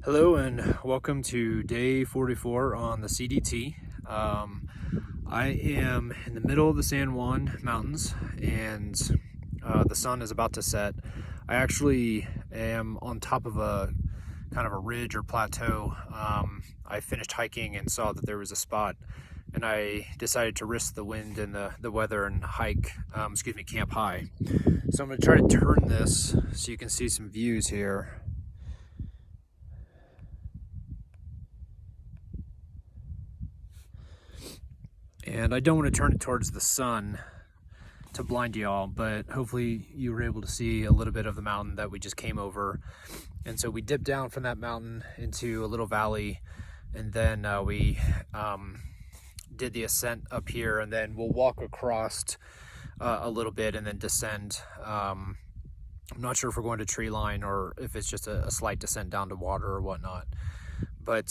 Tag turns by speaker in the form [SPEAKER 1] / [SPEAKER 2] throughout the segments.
[SPEAKER 1] Hello and welcome to day 44 on the CDT. I am in the middle of the San Juan Mountains and the sun is about to set. I actually am on top of a kind of a ridge or plateau. I finished hiking and saw that there was a spot, and I decided to risk the wind and the weather and camp high. So I'm going to try to turn this so you can see some views here. And I don't want to turn it towards the sun to blind y'all, but hopefully you were able to see a little bit of the mountain that we just came over. And so we dipped down from that mountain into a little valley, and then we did the ascent up here, and then we'll walk across a little bit and then descend. I'm not sure if we're going to tree line or if it's just a slight descent down to water or whatnot. But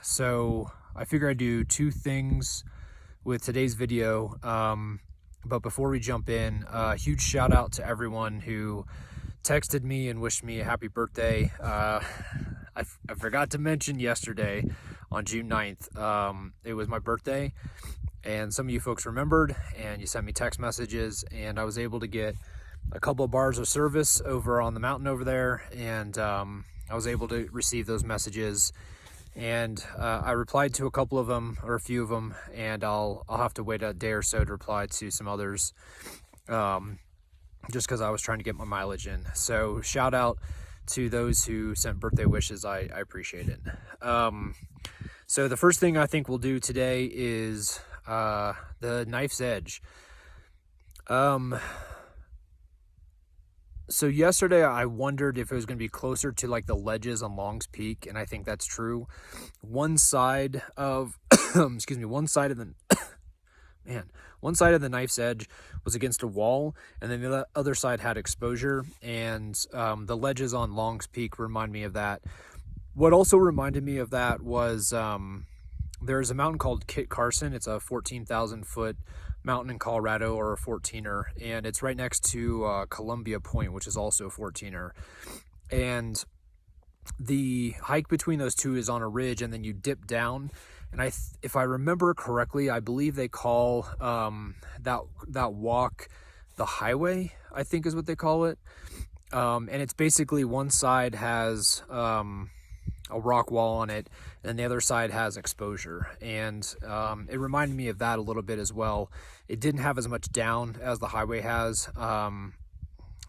[SPEAKER 1] so I figure I'd do two things with today's video. But before we jump in, a huge shout out to everyone who texted me and wished me a happy birthday. I forgot to mention yesterday on June 9th, it was my birthday, and some of you folks remembered and you sent me text messages, and I was able to get a couple of bars of service over on the mountain over there, and I was able to receive those messages. And I replied to a couple of them, or a few of them, and I'll have to wait a day or so to reply to some others, just because I was trying to get my mileage in. So shout out to those who sent birthday wishes. I appreciate it. So the first thing I think we'll do today is the knife's edge. So yesterday I wondered if it was going to be closer to like the ledges on Long's Peak, and I think that's true. One side of one side of the one side of the knife's edge was against a wall, and then the other side had exposure, and the ledges on Long's Peak remind me of that. What also reminded me of that was there's a mountain called Kit Carson. It's a 14,000 foot mountain in Colorado, or a 14er, and it's right next to Columbia Point, which is also a 14er. And the hike between those two is on a ridge, and then you dip down. And if I remember correctly, I believe they call that walk the highway, I think is what they call it. And it's basically one side has a rock wall on it, and the other side has exposure, and it reminded me of that a little bit as well. It didn't have as much down as the highway has,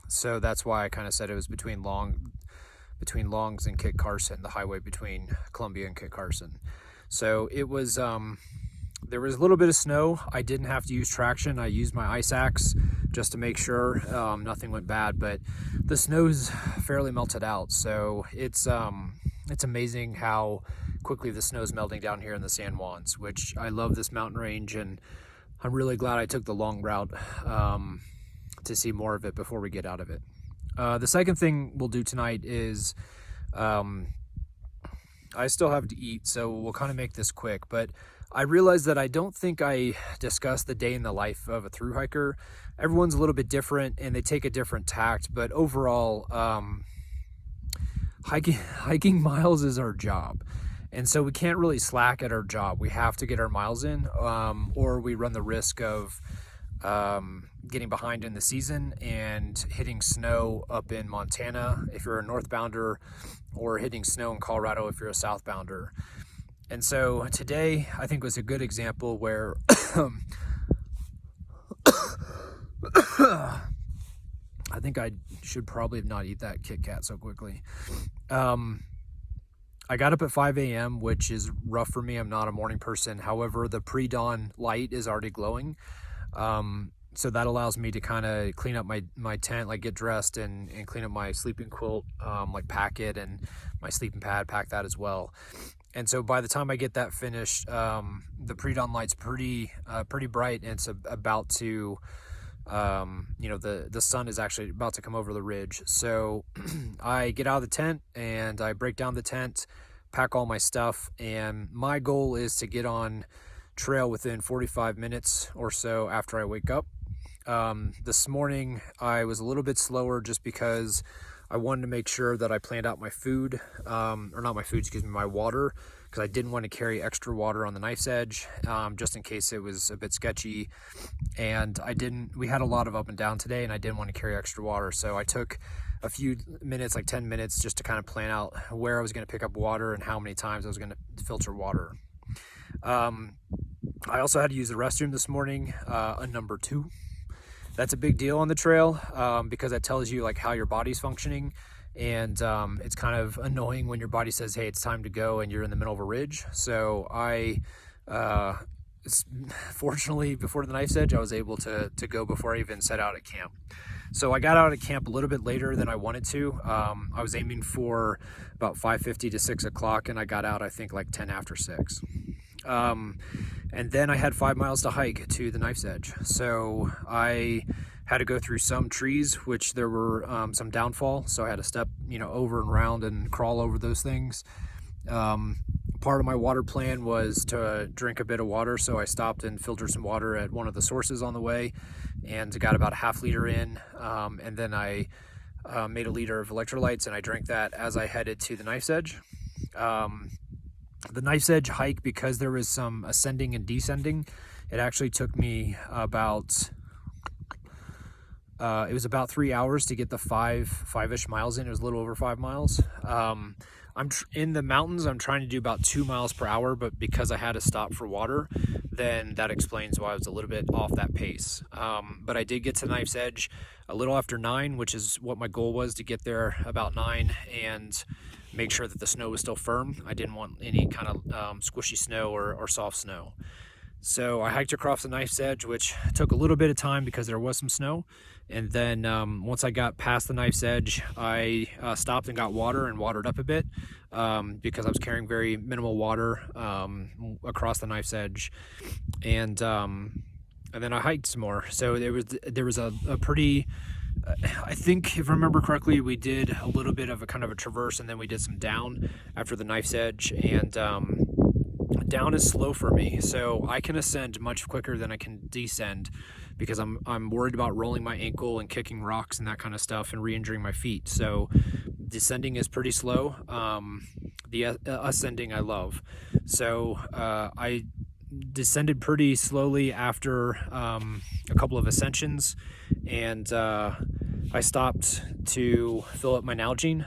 [SPEAKER 1] so that's why I kind of said it was between Longs and Kit Carson, the highway between Columbia and Kit Carson. So it was there was a little bit of snow. I didn't have to use traction. I used my ice axe just to make sure nothing went bad, but the snow's fairly melted out. So it's amazing how quickly the snow's melting down here in the San Juans, which I love this mountain range, and I'm really glad I took the long route to see more of it before we get out of it. The second thing we'll do tonight is I still have to eat, so we'll kind of make this quick, but I realized that I don't think I discussed the day in the life of a thru hiker. Everyone's a little bit different and they take a different tact, but overall, hiking miles is our job, and so we can't really slack at our job. We have to get our miles in, or we run the risk of getting behind in the season and hitting snow up in Montana if you're a northbounder, or hitting snow in Colorado if you're a southbounder. And so today I think was a good example where I think I should probably not eat that Kit Kat so quickly. I got up at 5 a.m., which is rough for me. I'm not a morning person. However, the pre-dawn light is already glowing. So that allows me to kind of clean up my tent, like get dressed and clean up my sleeping quilt, like pack it, and my sleeping pad, pack that as well. And so by the time I get that finished, the pre-dawn light's pretty bright, and it's about to, the sun is actually about to come over the ridge. So I get out of the tent and I break down the tent, pack all my stuff, and my goal is to get on trail within 45 minutes or so after I wake up. This morning I was a little bit slower just because I wanted to make sure that I planned out my food, or not my food, excuse me, my water, because I didn't want to carry extra water on the knife's edge, just in case it was a bit sketchy. And we had a lot of up and down today, and I didn't want to carry extra water. So I took a few minutes, like 10 minutes, just to kind of plan out where I was going to pick up water and how many times I was going to filter water. I also had to use the restroom this morning, a number 2. That's a big deal on the trail, because that tells you like how your body's functioning. And it's kind of annoying when your body says, hey, it's time to go, and you're in the middle of a ridge. So fortunately, before the knife's edge, I was able to go before I even set out at camp. So I got out of camp a little bit later than I wanted to. I was aiming for about 5:50 to 6 o'clock, and I got out, I think, like 10 after 6. And then I had 5 miles to hike to the knife's edge. So I had to go through some trees, which there were some downfall. So I had to step, over and around and crawl over those things. Part of my water plan was to drink a bit of water. So I stopped and filtered some water at one of the sources on the way and got about a half liter in. And then I made a liter of electrolytes, and I drank that as I headed to the knife's edge. The knife's edge hike, because there was some ascending and descending, it actually took me about it was about 3 hours to get the five-ish miles in. It was a little over 5 miles. I'm in the mountains. I'm trying to do about 2 miles per hour, but because I had to stop for water, then that explains why I was a little bit off that pace. But I did get to the knife's edge a little after 9, which is what my goal was, to get there about 9 and make sure that the snow was still firm. I didn't want any kind of squishy snow or soft snow. So I hiked across the knife's edge, which took a little bit of time because there was some snow. And then once I got past the knife's edge, I stopped and got water and watered up a bit, because I was carrying very minimal water across the knife's edge. And then I hiked some more. So there was a pretty, I think if I remember correctly, we did a little bit of a kind of a traverse, and then we did some down after the knife's edge. And down is slow for me, so I can ascend much quicker than I can descend, because I'm worried about rolling my ankle and kicking rocks and that kind of stuff and re-injuring my feet. So descending is pretty slow. The ascending I love. So I descended pretty slowly after a couple of ascensions, and I stopped to fill up my Nalgene.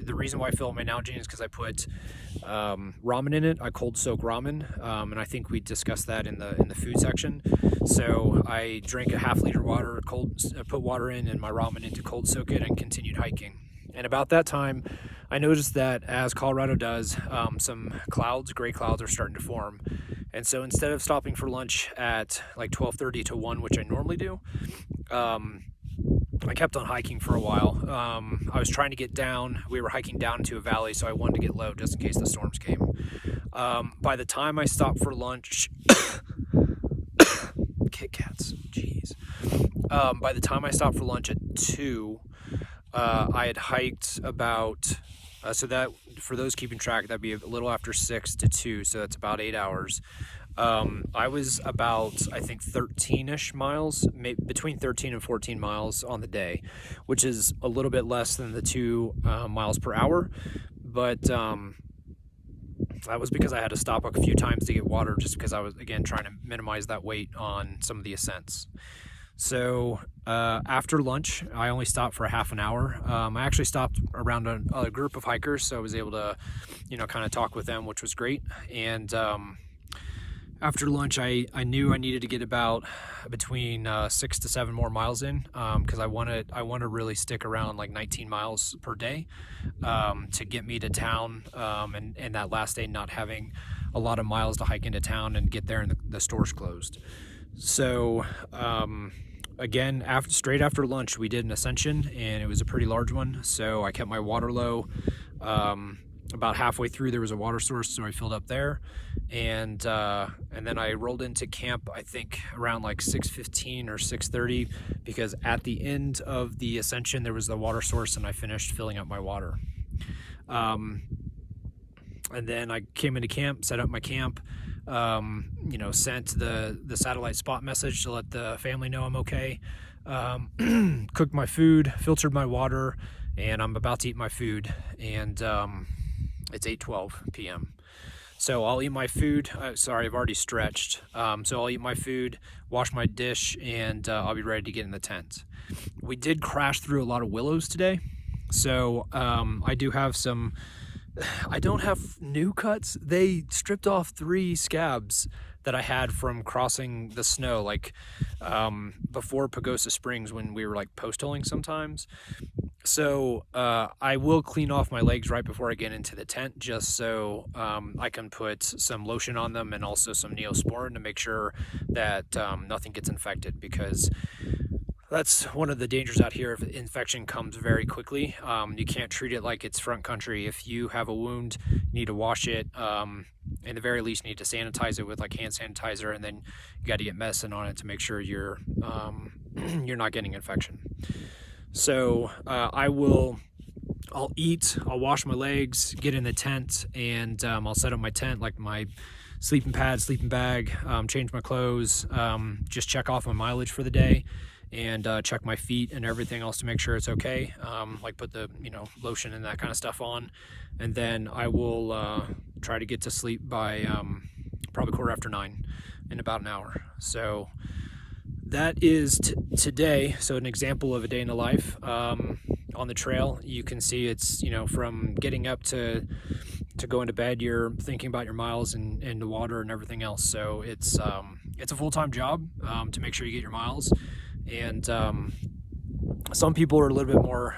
[SPEAKER 1] The reason why I fill up my Nalgene is because I put ramen in it. I cold soak ramen, and I think we discussed that in the food section. So I drank a half liter water, put water in and my ramen in to cold soak it, and continued hiking. And about that time, I noticed that, as Colorado does, some gray clouds are starting to form. And so instead of stopping for lunch at like 12:30 to 1, which I normally do, I kept on hiking for a while. I was trying to get down. We were hiking down into a valley, so I wanted to get low just in case the storms came. By the time I stopped for lunch, Kit Kats, jeez. By the time I stopped for lunch at 2, I had hiked about, so that, for those keeping track, that'd be a little after 6 to 2, so that's about 8 hours. I was about, I think, 13-ish miles, between 13 and 14 miles on the day, which is a little bit less than the 2 miles per hour. But that was because I had to stop a few times to get water, just because I was, again, trying to minimize that weight on some of the ascents. So after lunch, I only stopped for a half an hour. I actually stopped around a group of hikers, so I was able to, kind of talk with them, which was great. And after lunch, I knew I needed to get about between 6 to 7 more miles in, because I want to really stick around like 19 miles per day to get me to town, and that last day not having a lot of miles to hike into town and get there and the store's closed. So again, straight after lunch, we did an ascension, and it was a pretty large one. So I kept my water low. About halfway through, there was a water source, so I filled up there, and then I rolled into camp, I think around like 6:15 or 6:30, because at the end of the ascension there was the water source, and I finished filling up my water. And then I came into camp, set up my camp, sent the satellite spot message to let the family know I'm okay. Cooked my food, filtered my water, and I'm about to eat my food. And it's 8:12 p.m. So I'll eat my food. Sorry, I've already stretched. So I'll eat my food, wash my dish, and I'll be ready to get in the tent. We did crash through a lot of willows today. So I do have some, I don't have new cuts. They stripped off 3 scabs that I had from crossing the snow, like before Pagosa Springs when we were like post holing sometimes. So I will clean off my legs right before I get into the tent, just so I can put some lotion on them and also some Neosporin to make sure that nothing gets infected, because that's one of the dangers out here. If infection comes very quickly, you can't treat it like it's front country. If you have a wound, you need to wash it. In the very least, you need to sanitize it with like hand sanitizer, and then you got to get medicine on it to make sure you're you're not getting infection. So I'll eat, I'll wash my legs, get in the tent, and I'll set up my tent, like my sleeping pad, sleeping bag, change my clothes, just check off my mileage for the day, and check my feet and everything else to make sure it's okay. Like put the lotion and that kind of stuff on, and then I will try to get to sleep by probably 9:15 in about an hour. So that is today. So an example of a day in the life on the trail. You can see it's from getting up to going to bed, you're thinking about your miles and the water and everything else. So it's a full-time job to make sure you get your miles. And some people are a little bit more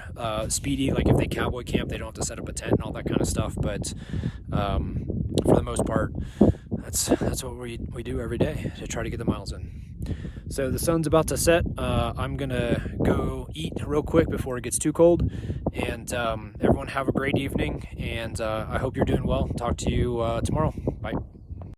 [SPEAKER 1] speedy, like if they cowboy camp, they don't have to set up a tent and all that kind of stuff. But for the most part, that's what we do every day to try to get the miles in. So the sun's about to set. I'm gonna go eat real quick before it gets too cold. And everyone have a great evening, and I hope you're doing well. Talk to you tomorrow. Bye.